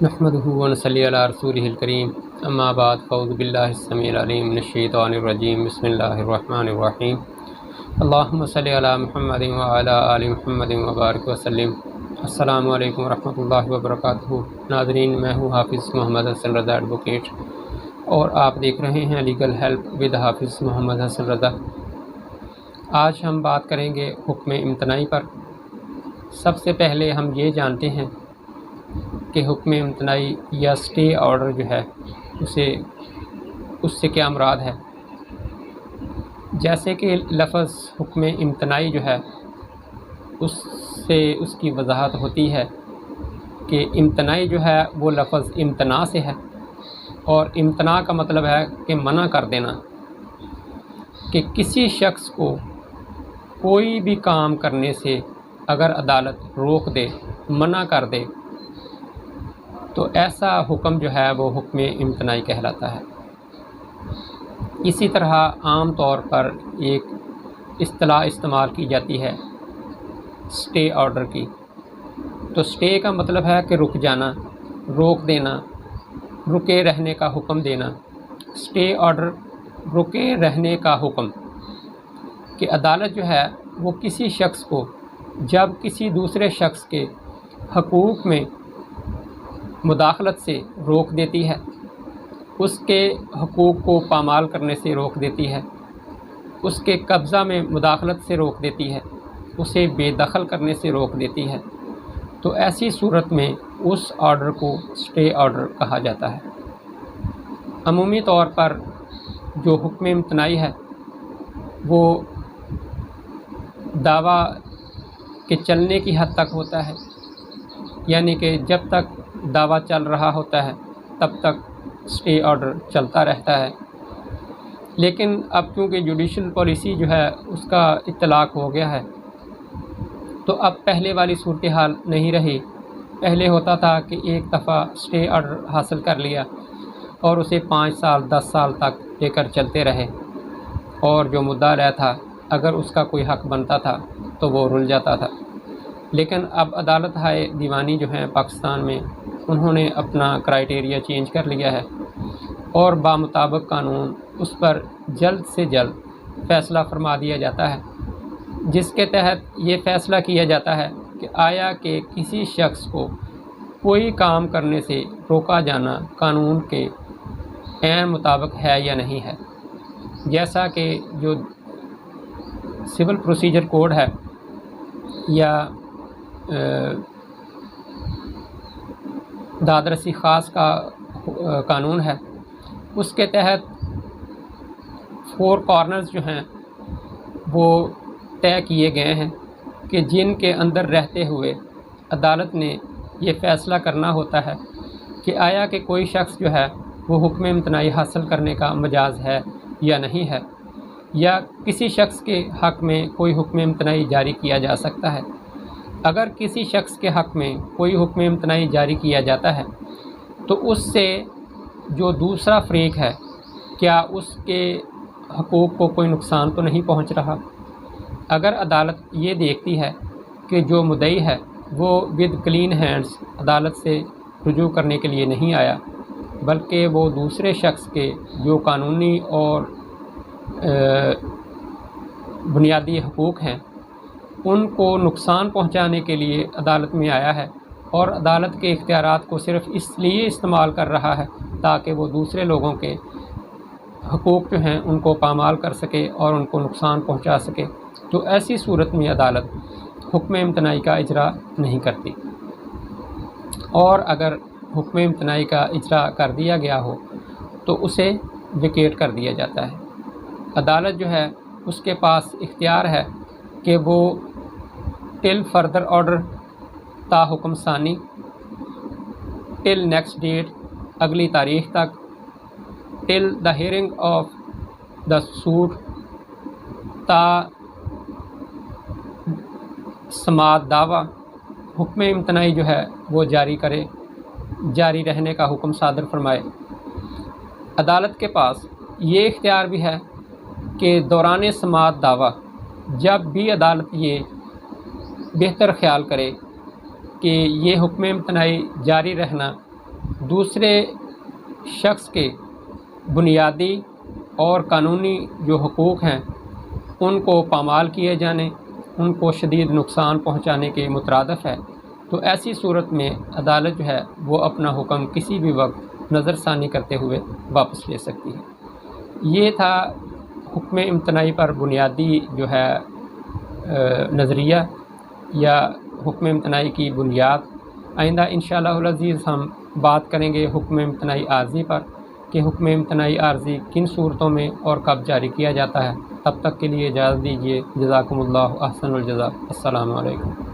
نحمده ونصلی علی رسولہ الکریم اما بعد فاعوذ باللہ السمیع العلیم من الشیطان الرجیم بسم اللہ الرحمن الرحیم اللہم صلی علی محمد وعلی آل محمد وبارک وسلم۔ السلام علیکم ورحمۃ اللہ وبرکاتہ۔ ناظرین، میں ہوں حافظ محمد حسن رضا ایڈوکیٹ اور آپ دیکھ رہے ہیں لیگل ہیلپ ود حافظ محمد حسن رضا۔ آج ہم بات کریں گے حکم امتناعی پر۔ سب سے پہلے ہم یہ جانتے ہیں کہ حکم امتناعی یا سٹے آرڈر جو ہے اس سے کیا مراد ہے۔ جیسے کہ لفظ حکم امتناعی جو ہے اس سے اس کی وضاحت ہوتی ہے کہ امتناعی جو ہے وہ لفظ امتناع سے ہے، اور امتناع کا مطلب ہے کہ منع کر دینا، کہ کسی شخص کو کوئی بھی کام کرنے سے اگر عدالت روک دے، منع کر دے، تو ایسا حکم جو ہے وہ حکم امتناعی کہلاتا ہے۔ اسی طرح عام طور پر ایک اصطلاح استعمال کی جاتی ہے سٹے آرڈر کی۔ تو سٹے کا مطلب ہے کہ رک جانا، روک دینا، رکے رہنے کا حکم دینا۔ سٹے آرڈر رکے رہنے کا حکم، کہ عدالت جو ہے وہ کسی شخص کو جب کسی دوسرے شخص کے حقوق میں مداخلت سے روک دیتی ہے، اس کے حقوق کو پامال کرنے سے روک دیتی ہے، اس کے قبضہ میں مداخلت سے روک دیتی ہے، اسے بے دخل کرنے سے روک دیتی ہے، تو ایسی صورت میں اس آرڈر کو سٹے آرڈر کہا جاتا ہے۔ عمومی طور پر جو حکم امتناعی ہے وہ دعویٰ کے چلنے کی حد تک ہوتا ہے، یعنی کہ جب تک دعویٰ چل رہا ہوتا ہے تب تک سٹے آرڈر چلتا رہتا ہے۔ لیکن اب چونکہ جوڈیشل پالیسی جو ہے اس کا اطلاق ہو گیا ہے، تو اب پہلے والی صورتحال نہیں رہی۔ پہلے ہوتا تھا کہ ایک دفعہ سٹے آرڈر حاصل کر لیا اور اسے 5 سال 10 سال تک لے کر چلتے رہے، اور جو مدعا علیہ تھا اگر اس کا کوئی حق بنتا تھا تو وہ رل جاتا تھا۔ لیکن اب عدالت ہائے دیوانی جو ہیں پاکستان میں، انہوں نے اپنا کرائیٹیریا چینج کر لیا ہے، اور بامطابق قانون اس پر جلد سے جلد فیصلہ فرما دیا جاتا ہے، جس کے تحت یہ فیصلہ کیا جاتا ہے کہ آیا کہ کسی شخص کو کوئی کام کرنے سے روکا جانا قانون کے عین مطابق ہے یا نہیں ہے۔ جیسا کہ جو سول پروسیجر کوڈ ہے یا دادرسی خاص کا قانون ہے، اس کے تحت 4 کارنرز جو ہیں وہ طے کیے گئے ہیں کہ جن کے اندر رہتے ہوئے عدالت نے یہ فیصلہ کرنا ہوتا ہے کہ آیا کہ کوئی شخص جو ہے وہ حکم امتناعی حاصل کرنے کا مجاز ہے یا نہیں ہے، یا کسی شخص کے حق میں کوئی حکم امتناعی جاری کیا جا سکتا ہے۔ اگر کسی شخص کے حق میں کوئی حکم امتناعی جاری کیا جاتا ہے تو اس سے جو دوسرا فریق ہے، کیا اس کے حقوق کو کوئی نقصان تو نہیں پہنچ رہا۔ اگر عدالت یہ دیکھتی ہے کہ جو مدعی ہے وہ ود کلین ہینڈز عدالت سے رجوع کرنے کے لیے نہیں آیا، بلکہ وہ دوسرے شخص کے جو قانونی اور بنیادی حقوق ہیں ان کو نقصان پہنچانے کے لیے عدالت میں آیا ہے، اور عدالت کے اختیارات کو صرف اس لیے استعمال کر رہا ہے تاکہ وہ دوسرے لوگوں کے حقوق جو ہیں ان کو پامال کر سکے اور ان کو نقصان پہنچا سکے، تو ایسی صورت میں عدالت حکم امتناعی کا اجرا نہیں کرتی۔ اور اگر حکم امتناعی کا اجرا کر دیا گیا ہو تو اسے ویکیٹ کر دیا جاتا ہے۔ عدالت جو ہے اس کے پاس اختیار ہے کہ وہ ٹل فردر آرڈر، تا حکم ثانی، ٹل نیکسٹ ڈیٹ، اگلی تاریخ تک، ٹل دا ہیئرنگ آف دا سوٹ، تا سماعت دعویٰ، حکم امتناعی جو ہے وہ جاری کرے، جاری رہنے کا حکم صادر فرمائے۔ عدالت کے پاس یہ اختیار بھی ہے کہ دوران سماعت دعویٰ جب بھی عدالت یہ بہتر خیال کرے کہ یہ حکم امتناعی جاری رہنا دوسرے شخص کے بنیادی اور قانونی جو حقوق ہیں ان کو پامال کیے جانے، ان کو شدید نقصان پہنچانے کے مترادف ہے، تو ایسی صورت میں عدالت جو ہے وہ اپنا حکم کسی بھی وقت نظر ثانی کرتے ہوئے واپس لے سکتی ہے۔ یہ تھا حکم امتناعی پر بنیادی جو ہے نظریہ یا حکم امتناعی کی بنیاد۔ آئندہ انشاءاللہ العزیز ہم بات کریں گے حکم امتناعی عارضی پر کہ حکم امتناعی عارضی کن صورتوں میں اور کب جاری کیا جاتا ہے۔ تب تک کے لیے اجازت دیجیے۔ جزاکم اللہ احسن الجزا۔ السلام علیکم۔